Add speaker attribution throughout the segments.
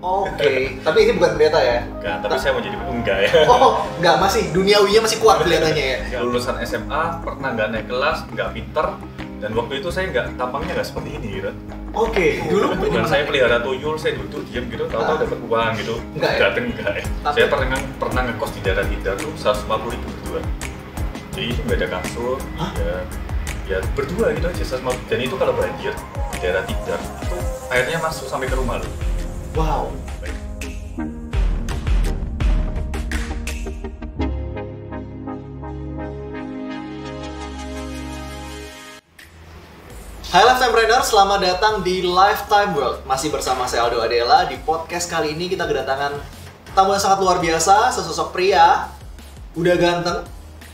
Speaker 1: Oke, tapi ini bukan pendeta ya?
Speaker 2: Enggak, tapi saya mau jadi enggak ya.
Speaker 1: Oh, enggak, masih duniawinya masih kuat kelihatannya ya?
Speaker 2: Lulusan SMA, pernah nggak naik kelas, nggak pinter, dan waktu itu saya tampangnya nggak seperti ini gitu.
Speaker 1: Oke, dulu
Speaker 2: Bukan saya pelihara tuyul, saya duduk diam gitu, tahu-tahu dapat uang gitu.
Speaker 1: Enggak ya?
Speaker 2: Enggak ya.
Speaker 1: Tapi-
Speaker 2: Saya pernah ngekos di daerah Tidar tuh 150.000 berdua. Jadi itu nggak ada kasur,
Speaker 1: Hah?
Speaker 2: ya berdua gitu aja 150. Dan itu kalau banjir di daerah Tidar itu airnya masuk sampai ke rumah loh.
Speaker 1: Wow. Hai Lifetime Brainer, selamat datang di Lifetime World. Masih bersama saya Aldo Adela. Di podcast kali ini kita kedatangan tamu yang sangat luar biasa, sesosok pria, udah ganteng,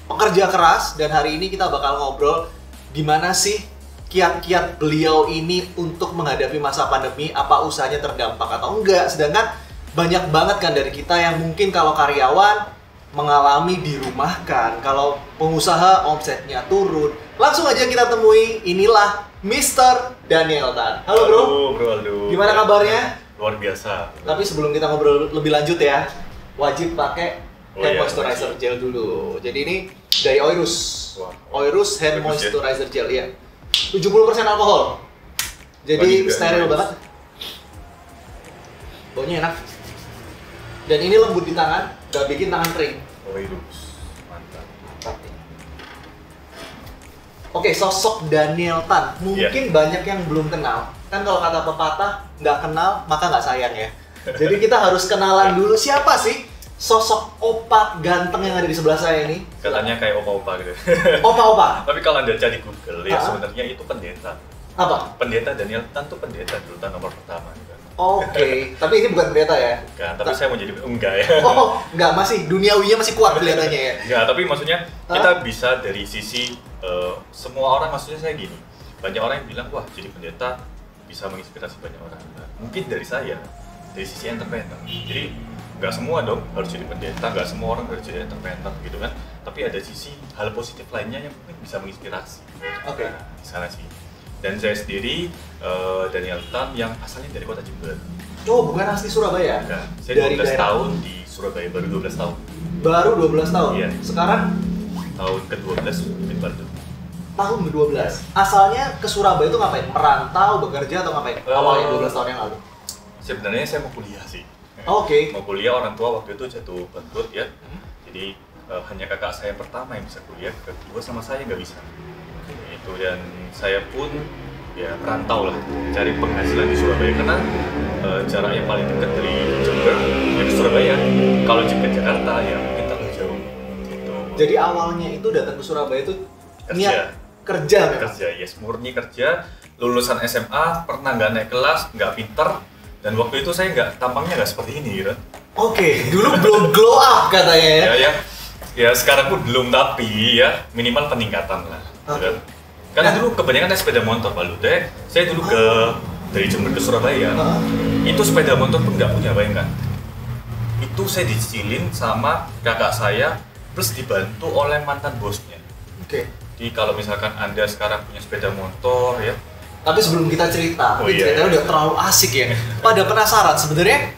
Speaker 1: pekerja keras, dan hari ini kita bakal ngobrol gimana sih kiat-kiat beliau ini untuk menghadapi masa pandemi, apa usahanya terdampak atau enggak. Sedangkan banyak banget kan dari kita yang mungkin kalau karyawan mengalami dirumahkan, kalau pengusaha omsetnya turun. Langsung aja kita temui, inilah Mr. Daniel Tan. Halo bro.
Speaker 2: Bro Aldo.
Speaker 1: Gimana kabarnya?
Speaker 2: Luar biasa.
Speaker 1: Tapi sebelum kita ngobrol lebih lanjut ya, wajib pakai hand
Speaker 2: iya,
Speaker 1: moisturizer
Speaker 2: wajib.
Speaker 1: gel dulu. Jadi ini dari Oirus.
Speaker 2: Wah.
Speaker 1: Oirus hand
Speaker 2: Bagus ya.
Speaker 1: moisturizer gel ya. 70% alkohol. Jadi
Speaker 2: Wangi juga,
Speaker 1: steril
Speaker 2: bagus.
Speaker 1: banget. Baunya enak. Dan ini lembut di tangan, gak bikin tangan kering.
Speaker 2: Oirus. Mantap.
Speaker 1: Oke, sosok Daniel Tan. Mungkin banyak yang belum kenal. Kan kalau kata pepatah, nggak kenal maka nggak sayang ya. Jadi kita harus kenalan dulu siapa sih sosok opa ganteng yang ada di sebelah saya ini.
Speaker 2: Katanya kayak opa-opa gitu.
Speaker 1: Opa-opa.
Speaker 2: Tapi kalau Anda cari Google ya
Speaker 1: Ah.
Speaker 2: sebenarnya itu pendeta.
Speaker 1: Apa?
Speaker 2: Pendeta Daniel Tan tuh pendeta dulu nomor pertama gitu.
Speaker 1: Oke, tapi ini bukan pendeta ya?
Speaker 2: Kan, tapi saya mau jadi enggak ya.
Speaker 1: Oh, nggak, masih duniawinya masih kuat kelihatannya ya?
Speaker 2: Enggak, tapi maksudnya kita bisa dari sisi semua orang, maksudnya saya gini. Banyak orang yang bilang, wah jadi pendeta bisa menginspirasi banyak orang. Nah, mungkin dari saya, dari sisi entrepreneur. Jadi nggak semua dong harus jadi pendeta, nggak semua orang harus jadi entrepreneur gitu kan. Tapi ada sisi hal positif lainnya yang mungkin bisa menginspirasi.
Speaker 1: Oke.
Speaker 2: Nah, di sana sih. Dan saya sendiri Daniel Tan yang asalnya dari kota Jember.
Speaker 1: Oh, bukan asli Surabaya?
Speaker 2: Nah, saya 12
Speaker 1: daerah-
Speaker 2: tahun di Surabaya, baru 12 tahun.
Speaker 1: Baru 12 tahun?
Speaker 2: Iya.
Speaker 1: Sekarang
Speaker 2: Tahun ke-12 di Bandung.
Speaker 1: tahun ke-12. Asalnya ke Surabaya itu ngapain? Merantau, bekerja atau ngapain? Awalnya 12 tahun yang lalu.
Speaker 2: Sebenarnya saya mau kuliah sih.
Speaker 1: Oke.
Speaker 2: Mau kuliah, orang tua waktu itu jatuh bangkrut ya. Jadi hanya kakak saya yang pertama yang bisa kuliah, kedua sama saya nggak bisa. Itu, dan saya pun ya merantau lah, cari penghasilan di Surabaya karena jarak yang paling dekat dari Jember ya ke Surabaya. Kalau ke Jakarta ya mungkin terlalu jauh. Gitu.
Speaker 1: Jadi awalnya itu datang ke Surabaya itu
Speaker 2: Kerja.
Speaker 1: niat kerja memang?
Speaker 2: Kerja, yes, murni kerja. Lulusan SMA, pernah nggak naik kelas, nggak pinter, dan waktu itu saya tampangnya nggak seperti ini gitu.
Speaker 1: Oke, dulu belum glow up katanya ya?
Speaker 2: Ya sekarang pun belum, tapi ya minimal peningkatan lah.
Speaker 1: Oke.
Speaker 2: Kan? Karena dulu kebanyakan naik sepeda motor Pak Lude. Saya dulu dari Jember ke Surabaya,
Speaker 1: Hah?
Speaker 2: itu sepeda motor pun nggak punya, bayangkan. Itu saya dicicilin sama kakak saya, plus dibantu oleh mantan bosnya.
Speaker 1: Oke.
Speaker 2: Jadi kalau misalkan Anda sekarang punya sepeda motor ya,
Speaker 1: Tapi sebelum kita cerita,
Speaker 2: Oh,
Speaker 1: ini
Speaker 2: iya.
Speaker 1: ceritanya udah terlalu asik ya. Pada penasaran sebenarnya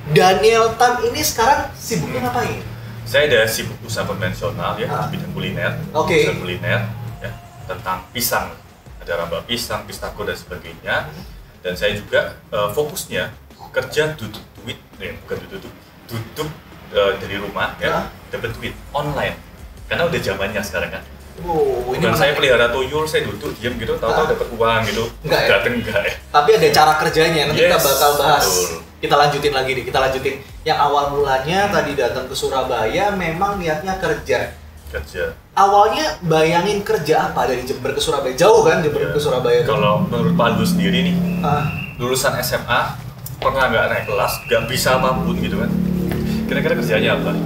Speaker 1: Daniel Tan ini sekarang sibuknya ngapain?
Speaker 2: saya ada sibuk usaha konvensional ya
Speaker 1: Ah.
Speaker 2: di bidang kuliner,
Speaker 1: Oke.
Speaker 2: usaha kuliner ya tentang pisang, ada rambak pisang, pistako dan sebagainya. Dan saya juga fokusnya kerja duduk duit, bukan duduk dari rumah
Speaker 1: Ah.
Speaker 2: ya, dapat duit online. Karena udah zamannya sekarang kan.
Speaker 1: Oh, ini
Speaker 2: Bukan saya
Speaker 1: menarik.
Speaker 2: pelihara tuyul, saya duduk diam gitu, tahu-tahu
Speaker 1: Ah.
Speaker 2: dapat uang gitu.
Speaker 1: Enggak ya?
Speaker 2: Enggak ya.
Speaker 1: Tapi ada cara kerjanya, nanti kita
Speaker 2: Yes,
Speaker 1: bakal bahas.
Speaker 2: betul.
Speaker 1: Kita lanjutin lagi nih, kita lanjutin. Yang awal mulanya tadi datang ke Surabaya memang niatnya kerja.
Speaker 2: Kerja.
Speaker 1: Awalnya bayangin kerja apa dari Jember ke Surabaya? Jauh kan Jember
Speaker 2: Ya.
Speaker 1: ke Surabaya tuh?
Speaker 2: Kalau menurut Pak Aldo sendiri nih,
Speaker 1: Ah,
Speaker 2: lulusan SMA, pernah nggak naik kelas, nggak bisa apapun gitu kan? Kira-kira kerjanya apa?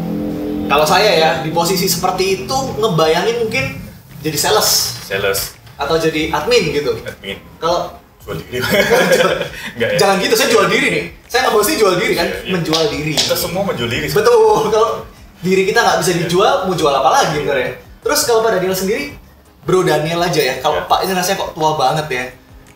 Speaker 1: kalau saya ya di posisi seperti itu ngebayangin mungkin jadi sales
Speaker 2: Sales,
Speaker 1: atau jadi admin gitu.
Speaker 2: admin,
Speaker 1: Kalau
Speaker 2: jual diri. Nggak ya?
Speaker 1: jangan gitu, saya jual diri nih. Saya nggak mesti jual diri kan,
Speaker 2: Iya, iya.
Speaker 1: menjual diri.
Speaker 2: Kita semua menjual diri.
Speaker 1: Betul. Kalau diri kita nggak bisa dijual, mau jual apa lagi sebenarnya? Terus kalau Pak Daniel sendiri, Bro Daniel aja ya. Kalau
Speaker 2: Ya.
Speaker 1: Pak ini rasanya kok tua banget ya.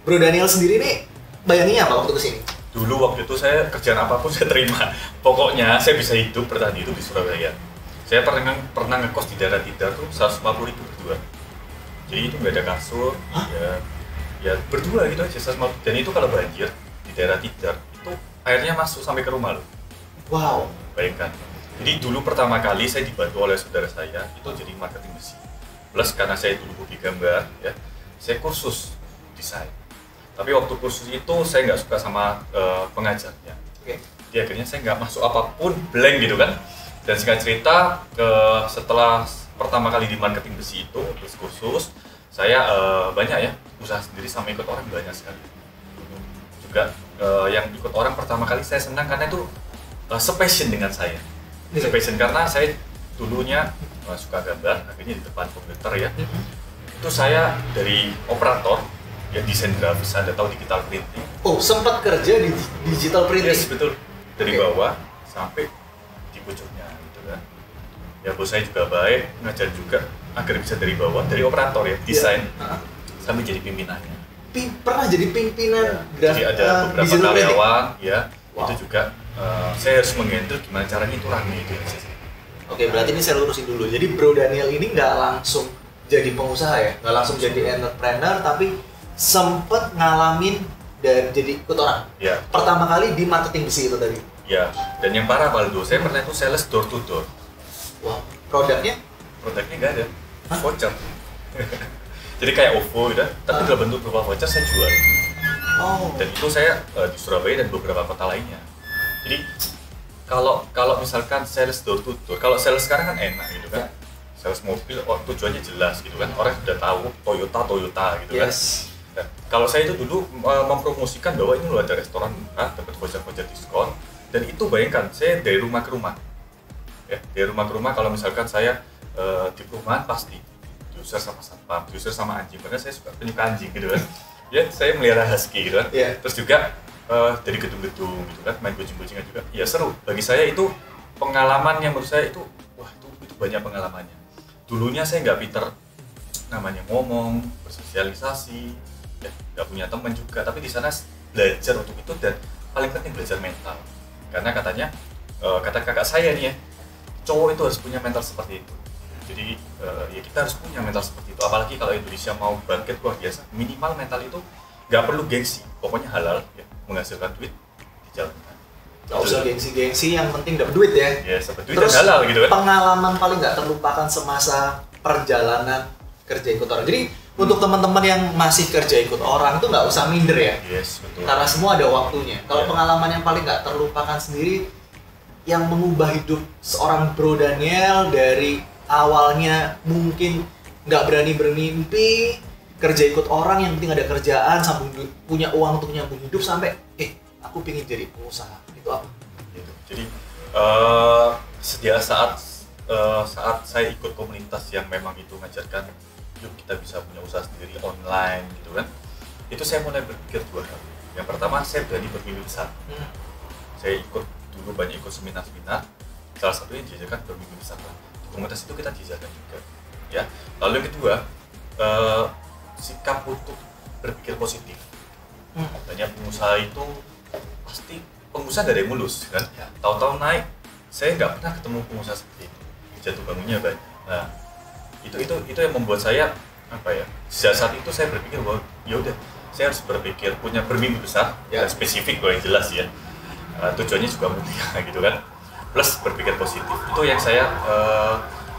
Speaker 1: Bro Daniel sendiri nih bayanginnya apa waktu kesini?
Speaker 2: dulu waktu itu saya kerjaan apapun saya terima. Pokoknya saya bisa hidup, bertahan hidup di Surabaya. Saya pernah ngekos di daerah Tidar tuh 150.000 berdua. Jadi itu nggak ada kasur, ya berdua gitu aja 150. Dan itu kalau banjir di daerah Tidar itu airnya masuk sampai ke rumah loh.
Speaker 1: Wow.
Speaker 2: Bayangkan. Jadi dulu pertama kali saya dibantu oleh saudara saya itu jadi marketing besi. Plus karena saya dulu hobi gambar, ya, saya kursus desain. Tapi waktu kursus itu saya nggak suka sama pengajarnya. Jadi akhirnya saya nggak masuk apapun, blank gitu kan. Dan singkat cerita, setelah pertama kali di marketing besi itu, terus kursus, saya banyak ya, usaha sendiri sama ikut orang banyak sekali. Juga yang ikut orang pertama kali saya senang karena itu sepassion dengan saya. Sepassion karena saya dulunya suka gambar, akhirnya di depan komputer ya. Itu saya dari operator, ya desain grafis, Anda tahu digital printing.
Speaker 1: Oh, sempat kerja di digital printing?
Speaker 2: Yes, betul. Dari bawah sampai di pucuknya gitu kan. Ya bos saya juga baik, ngajar juga agar bisa dari bawah, dari operator ya, desain sampai jadi pimpinannya.
Speaker 1: Pernah jadi pimpinan
Speaker 2: Jadi ada beberapa karyawan ya,
Speaker 1: Wow.
Speaker 2: itu juga saya harus menghandle gimana caranya itu rame itu.
Speaker 1: Oke, berarti ini saya lurusin dulu. Jadi Bro Daniel ini nggak langsung jadi pengusaha ya, nggak langsung jadi entrepreneur, tapi sempet ngalamin dan jadi ikut orang.
Speaker 2: Ya.
Speaker 1: Pertama kali di marketing besi itu tadi.
Speaker 2: Ya, dan yang parah Waldo, saya pernah itu sales door to door.
Speaker 1: Wah, produknya?
Speaker 2: Produknya nggak ada, voucher. Jadi kayak OVO gitu, tapi dalam bentuk berupa voucher saya jual.
Speaker 1: Oh.
Speaker 2: Dan itu saya di Surabaya dan beberapa kota lainnya. Jadi kalau misalkan sales door to door, kalau sales sekarang kan enak gitu kan. Sales mobil, tujuannya jelas gitu kan. Orang sudah tahu Toyota gitu kan. Nah, kalau saya itu dulu mempromosikan bahwa ini loh ada restoran dapat voucher diskon. Dan itu bayangkan, saya dari rumah ke rumah. Ya, dari rumah ke rumah kalau misalkan saya di perumahan pasti diusir sama satpam, diusir sama anjing. Karena saya suka penyuka anjing gitu kan. Ya, saya melihara husky gitu kan. Terus juga dari gedung-gedung gitu kan, main kucing-kucingan juga. Ya seru. Bagi saya itu pengalaman yang menurut saya itu, wah itu banyak pengalamannya. Dulunya saya nggak pinter namanya ngomong, bersosialisasi, ya, nggak punya teman juga. Tapi di sana belajar untuk itu dan paling penting belajar mental. Karena katanya, kata kakak saya nih ya, cowok itu harus punya mental seperti itu. Jadi ya kita harus punya mental seperti itu. Apalagi kalau Indonesia mau bangkit luar biasa, minimal mental itu nggak perlu gengsi. Pokoknya halal, ya, menghasilkan duit, dijalankan.
Speaker 1: Nggak usah gengsi-gengsi, yang penting dapat duit ya.
Speaker 2: Ya, dapat duit dan halal gitu kan.
Speaker 1: Pengalaman paling nggak terlupakan semasa perjalanan kerja ikut orang. Jadi untuk teman-teman yang masih kerja ikut orang itu nggak usah minder ya.
Speaker 2: Yes, betul.
Speaker 1: Karena semua ada waktunya. Kalau pengalaman yang paling nggak terlupakan sendiri, yang mengubah hidup seorang Bro Daniel dari awalnya mungkin nggak berani bermimpi, kerja ikut orang yang penting ada kerjaan, sambung punya uang untuk nyambung hidup, sampai aku pingin jadi pengusaha. Itu apa?
Speaker 2: Gitu. Jadi saat saya ikut komunitas yang memang itu mengajarkan yuk kita bisa punya usaha sendiri online gitu kan, itu saya mulai berpikir dua hal. Yang pertama, saya berani bermimpi besar. Saya dulu banyak ikut seminar-seminar, salah satunya diajarkan bermimpi besar. Di komunitas itu kita diajarkan juga ya. Lalu yang kedua, sikap untuk berpikir positif. Banyak pengusaha itu pasti pengusaha dari mulus kan, tahu-tahu naik. Saya nggak pernah ketemu pengusaha seperti itu, jatuh bangunnya banyak. Nah, itu yang membuat saya apa ya, saat itu saya berpikir bahwa ya udah, saya harus punya bermimpi besar, dan spesifik yang jelas ya. Tujuannya juga mulia gitu kan, plus berpikir positif. Itu yang saya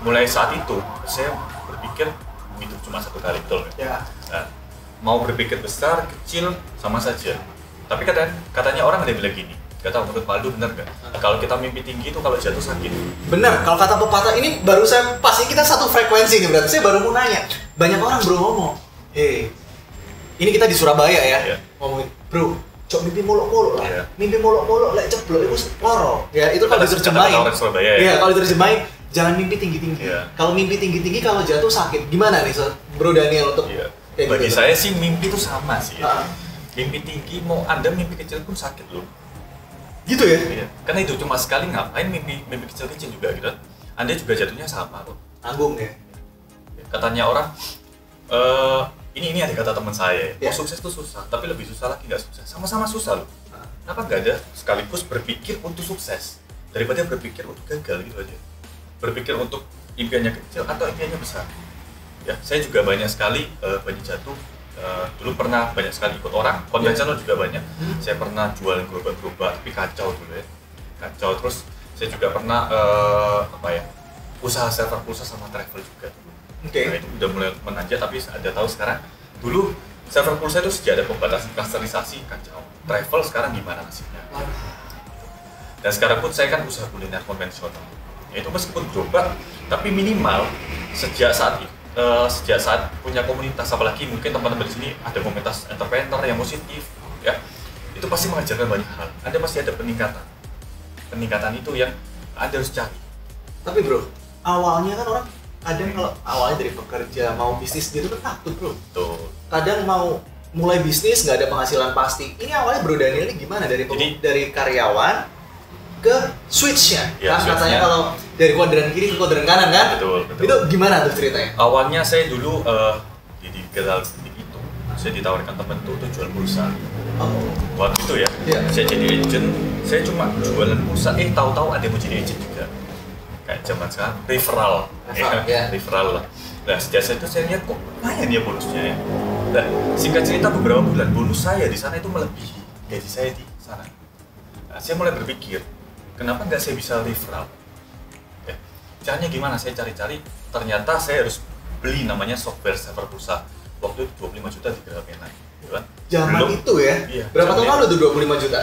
Speaker 2: mulai saat itu saya berpikir hidup cuma satu kali, betul kan? Nah, mau berpikir besar, kecil sama saja. Tapi katanya orang ada yang bilang gini, gak tahu menurut Paldo benar nggak? Kalau kita mimpi tinggi itu kalau jatuh sakit.
Speaker 1: Benar, kalau kata pepatah ini baru saya pasti kita satu frekuensi nih, berarti saya baru mau nanya. Banyak orang bro ngomong, ini kita di Surabaya ya, ngomongin bro, cok mimpi molok-molok lah, mimpi molok-molok, lek ceblok itu loro. Ya itu kalau diterjemahin. Ya kalau diterjemahin, jangan mimpi tinggi-tinggi. Kalau mimpi tinggi-tinggi kalau jatuh sakit, gimana nih Bro Daniel untuk?
Speaker 2: Bagi saya sih mimpi itu sama sih. Mimpi tinggi, mau Anda mimpi kecil pun sakit loh.
Speaker 1: Gitu ya?
Speaker 2: Iya. Karena itu cuma sekali, ngapain mimpi kecil-kecil juga gitu. Anda juga jatuhnya sama kok.
Speaker 1: Tanggung ya?
Speaker 2: Katanya orang, ini ada kata teman saya, sukses itu susah, tapi lebih susah lagi nggak sukses. Sama-sama susah loh. Kenapa nggak ada sekaligus berpikir untuk sukses daripada berpikir untuk gagal gitu aja. Berpikir untuk impiannya kecil atau impiannya besar. Ya, saya juga banyak sekali banyak jatuh. Dulu pernah banyak sekali ikut orang, konvensional juga banyak. Saya pernah jual gerobak-gerobak, tapi kacau dulu ya. Kacau. Terus saya juga pernah usaha server pulsa sama travel juga. Nah, itu udah mulai menanjak, tapi ada tahu sekarang. Dulu server pulsa itu sejak ada pembatasan klasterisasi kacau. Travel sekarang gimana nasibnya? Dan sekarang pun saya kan usaha kuliner konvensional. Yaitu meskipun gerobak, tapi minimal sejak saat punya komunitas, apalagi mungkin teman-teman di sini ada komunitas entrepreneur yang positif, ya, itu pasti mengajarkan banyak hal. Anda pasti ada peningkatan itu yang Anda harus cari.
Speaker 1: Tapi bro, awalnya kan orang kadang kalau awalnya dari pekerja mau bisnis gitu kan takut bro.
Speaker 2: Tuh.
Speaker 1: Kadang mau mulai bisnis nggak ada penghasilan pasti. Ini awalnya Bro Daniel ini gimana dari karyawan ke switch-nya?
Speaker 2: Ya,
Speaker 1: kan
Speaker 2: switch-nya.
Speaker 1: katanya kalau dari kuadran kiri ke kuadran kanan kan?
Speaker 2: Betul.
Speaker 1: Itu gimana tuh ceritanya?
Speaker 2: Awalnya saya dulu di Gedal itu, saya ditawarkan temen tuh jual pulsa.
Speaker 1: Oh.
Speaker 2: Waktu itu ya, saya jadi agent, saya cuma jualan pulsa, tahu-tahu ada yang mau jadi agent juga. Kayak zaman sekarang, referral lah. Nah, sejak saat itu saya lihat kok lumayan ya bonusnya ya. Nah, singkat cerita beberapa bulan bonus saya di sana itu melebihi gaji saya di sana. Nah, saya mulai berpikir, kenapa nggak saya bisa referral? Ya, caranya gimana? Saya cari-cari, ternyata saya harus beli namanya software server pulsa. Waktu itu 25 juta di Grapena. Kan?
Speaker 1: Zaman itu ya?
Speaker 2: Iya,
Speaker 1: berapa tahun lalu tuh 25 juta?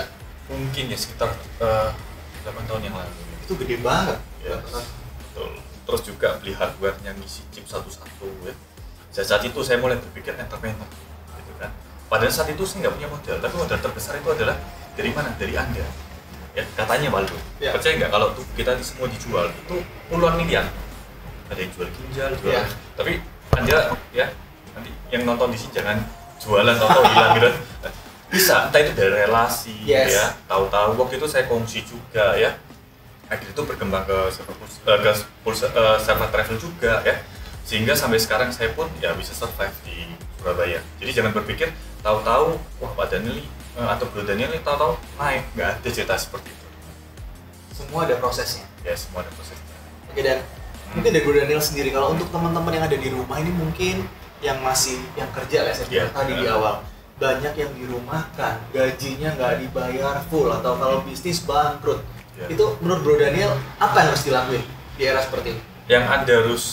Speaker 2: Mungkin ya sekitar 8 tahun yang lalu.
Speaker 1: Itu gede banget.
Speaker 2: Ya, betul. Terus juga beli hardware-nya, ngisi chip satu-satu ya. Saat itu saya mulai berpikir entrepreneur gitu kan. Pada saat itu saya nggak punya modal, tapi modal terbesar itu adalah dari mana? Dari Anda. Ya, katanya Waldo. Ya. Percaya nggak kalau tubuh kita semua dijual itu puluhan miliar. Ada yang jual ginjal, jual. Ya. Tapi Anda ya, nanti yang nonton di sini jangan jualan atau hilang gitu. Bisa, entah itu dari relasi ya. Tahu-tahu waktu itu saya kongsi juga ya. Akhirnya itu berkembang ke server travel juga ya, sehingga sampai sekarang saya pun ya bisa survive di Surabaya. Jadi jangan berpikir tahu-tahu wah Pak Daniel atau Bro Daniel tahu-tahu naik, nggak ada cerita seperti itu.
Speaker 1: Semua ada prosesnya.
Speaker 2: Ya, semua ada prosesnya.
Speaker 1: Oke, dan mungkin dari Bro Daniel sendiri, kalau untuk teman-teman yang ada di rumah ini mungkin yang kerja kayak saya bilang tadi di awal, banyak yang dirumahkan, gajinya nggak dibayar full, atau kalau bisnis bangkrut. Itu menurut Bro Daniel apa yang harus dilakuin di era seperti ini?
Speaker 2: Yang Anda harus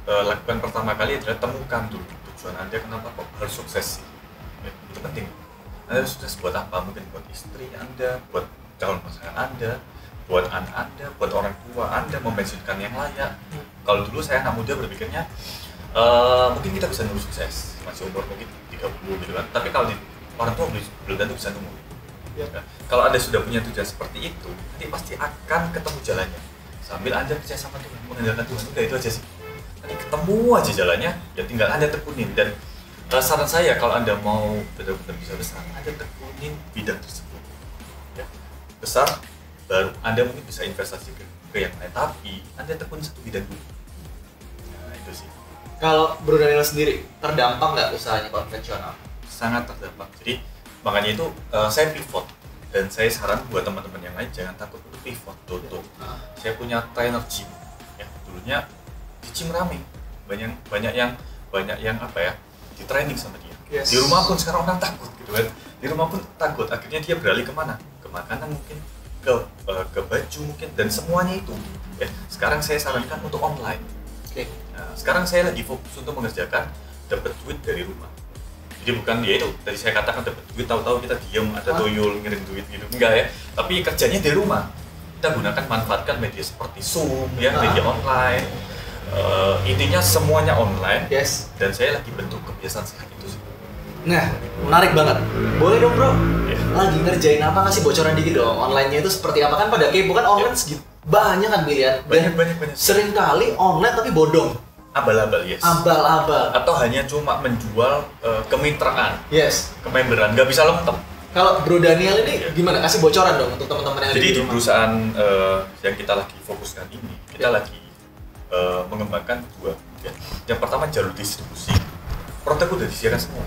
Speaker 2: lakukan pertama kali adalah temukan dulu tujuan Anda kenapa kok harus sukses. Itu penting. Anda harus sukses buat apa? Mungkin buat istri Anda, buat calon pasangan Anda, buat anak Anda, buat orang tua Anda, mempensiunkan yang layak. Kalau dulu saya anak muda berpikirnya mungkin kita bisa nunggu sukses, masih umur mungkin 30 gitu kan. Tapi kalau orang tua belum tentu bisa nunggu. Ya. Kalau Anda sudah punya tujuan seperti itu, nanti pasti akan ketemu jalannya. Sambil Anda percaya sama Tuhan, mengandalkan Tuhan, udah itu aja sih. Nanti ketemu aja jalannya, ya tinggal Anda tekunin. Dan saran saya kalau Anda mau benar-benar bisa besar, Anda tekunin bidang tersebut. Ya. Besar, baru Anda mungkin bisa investasi ke yang lain, tapi Anda tekunin satu bidang dulu. Nah, itu sih.
Speaker 1: Kalau Bro Daniel sendiri, terdampak nggak usahanya konvensional?
Speaker 2: Sangat terdampak. Jadi makanya itu saya pivot, dan saya saran buat teman-teman yang lain jangan takut untuk pivot. Tutup. Saya punya trainer gym, ya dulunya di gym rame, banyak yang apa ya, di training sama dia. Yes. Di rumah pun sekarang orang takut gitu kan. Di rumah pun takut. Akhirnya dia beralih kemana? Ke makanan mungkin, ke baju mungkin, dan semuanya itu. Ya sekarang saya sarankan untuk online. Nah, sekarang saya lagi fokus untuk mengerjakan dapat duit dari rumah. Jadi bukan ya itu tadi saya katakan dapat duit tahu-tahu kita diem ada tuyul ngirim duit gitu, enggak ya, tapi kerjanya dari rumah. Kita gunakan, manfaatkan media seperti Zoom ya, media online, intinya semuanya online.
Speaker 1: Yes.
Speaker 2: Dan saya lagi bentuk kebiasaan sehat itu sih.
Speaker 1: Nah, menarik banget. Boleh dong Bro, lagi ngerjain apa, ngasih bocoran dikit dong. Online-nya itu seperti apa, kan pada kepo kan online segitu banyak kan pilihan.
Speaker 2: Banyak.
Speaker 1: Sering kali online tapi bodong.
Speaker 2: Abal-abal, yes.
Speaker 1: Abal-abal.
Speaker 2: Atau hanya cuma menjual kemitraan,
Speaker 1: yes,
Speaker 2: kememberan, nggak bisa lengkap.
Speaker 1: Kalau Bro Daniel ini gimana? Kasih bocoran dong untuk teman-teman yang ada di rumah.
Speaker 2: Jadi di perusahaan yang kita lagi fokuskan ini, kita lagi mengembangkan dua. Ya. Yang pertama jalur distribusi. Produk udah disediakan semua,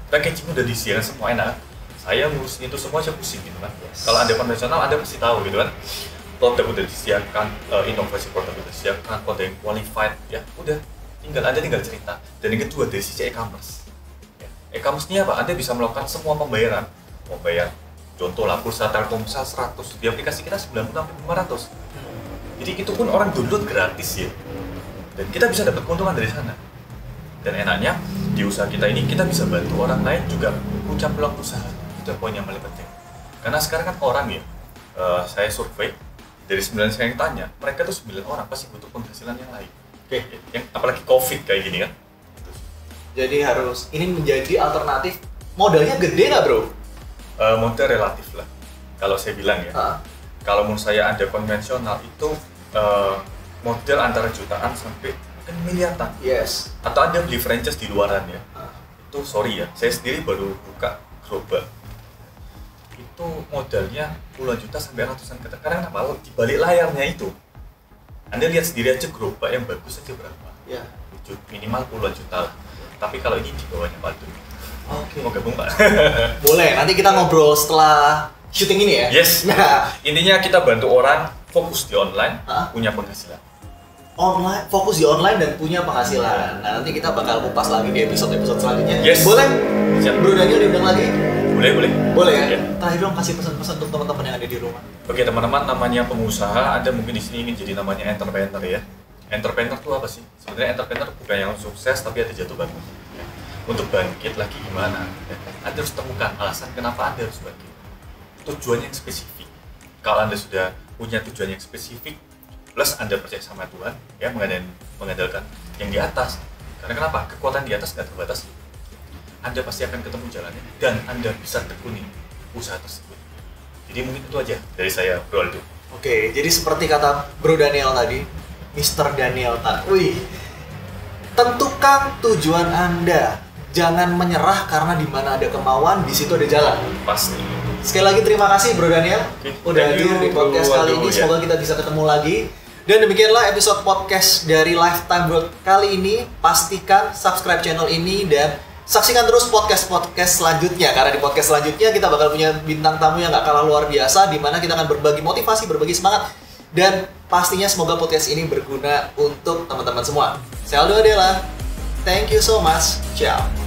Speaker 2: packaging udah disediakan semua, enak. Saya ngurusin itu semua aja pusing gitu kan.
Speaker 1: Yes.
Speaker 2: Kalau Anda konvensional, Anda pasti tahu gitu kan. Produk udah disiapkan, inovasi produk udah disiapkan, kode yang qualified, ya udah. Anda tinggal cerita. Dan yang kedua dari sisi e-commerce. Ya. E-commerce ini apa? Anda bisa melakukan semua pembayaran. Mau bayar, contoh lah pulsa Telkomsel 100, di aplikasi kita 96.500. Jadi itu pun orang download gratis ya. Dan kita bisa dapat keuntungan dari sana. Dan enaknya di usaha kita ini kita bisa bantu orang lain juga punya peluang usaha. Itu poin yang paling penting. Karena sekarang kan orang ya, saya survei dari 9 saya yang tanya, mereka tuh 9 orang pasti butuh penghasilan yang lain.
Speaker 1: Oke.
Speaker 2: Yang apalagi COVID kayak gini kan.
Speaker 1: Jadi harus ini menjadi alternatif. Modalnya gede nggak bro?
Speaker 2: Modal relatif lah. Kalau saya bilang ya, kalau menurut saya Anda konvensional itu modal antara jutaan sampai kan miliaran.
Speaker 1: Yes.
Speaker 2: Atau Anda beli franchise di luaran ya. Itu sorry ya, saya sendiri baru buka gerobak. Itu modalnya puluhan juta sampai ratusan juta. Karena kenapa? Di balik layarnya itu, Anda lihat sendiri aja gerobak yang bagus aja berapa?
Speaker 1: Ya.
Speaker 2: Minimal puluhan juta lah. Tapi kalau ini di bawahnya Pak Dun.
Speaker 1: Oke.
Speaker 2: Mau gabung Pak?
Speaker 1: Boleh, nanti kita ngobrol setelah syuting ini ya?
Speaker 2: Yes.
Speaker 1: Nah,
Speaker 2: intinya kita bantu orang fokus di online, punya penghasilan.
Speaker 1: Online, fokus di online dan punya penghasilan. Nah, nanti kita bakal kupas lagi di episode-episode selanjutnya.
Speaker 2: Yes.
Speaker 1: Boleh?
Speaker 2: Siap.
Speaker 1: Bro Daniel diundang lagi?
Speaker 2: Boleh.
Speaker 1: Boleh ya?
Speaker 2: Ya.
Speaker 1: Terakhir dong kasih pesan-pesan untuk teman-teman yang ada di rumah.
Speaker 2: Oke teman-teman, namanya pengusaha, Anda mungkin di sini ingin jadi namanya entrepreneur ya. Entrepreneur itu apa sih? Sebenarnya entrepreneur bukan yang sukses tapi ada jatuh bangun. Ya. Untuk bangkit lagi gimana? Ya. Anda harus temukan alasan kenapa Anda harus bangkit. Tujuan yang spesifik. Kalau Anda sudah punya tujuan yang spesifik, plus Anda percaya sama Tuhan, ya mengandalkan yang di atas. Karena kenapa? Kekuatan di atas nggak terbatas. Anda pasti akan ketemu jalannya dan Anda bisa tekuni usaha tersebut. Jadi mungkin itu aja dari saya, Bro Aldo.
Speaker 1: Oke, jadi seperti kata Bro Daniel tadi, Mr. Daniel Wih, tentukan tujuan Anda. Jangan menyerah karena di mana ada kemauan, di situ ada jalan.
Speaker 2: Pasti.
Speaker 1: Sekali lagi terima kasih Bro Daniel udah hadir di podcast kali ini. Semoga kita bisa ketemu lagi. Dan demikianlah episode podcast dari Lifetime World kali ini. Pastikan subscribe channel ini dan saksikan terus podcast-podcast selanjutnya. Karena di podcast selanjutnya kita bakal punya bintang tamu yang gak kalah luar biasa, di mana kita akan berbagi motivasi, berbagi semangat. Dan pastinya semoga podcast ini berguna untuk teman-teman semua. Saya Aldo Adela. Thank you so much. Ciao.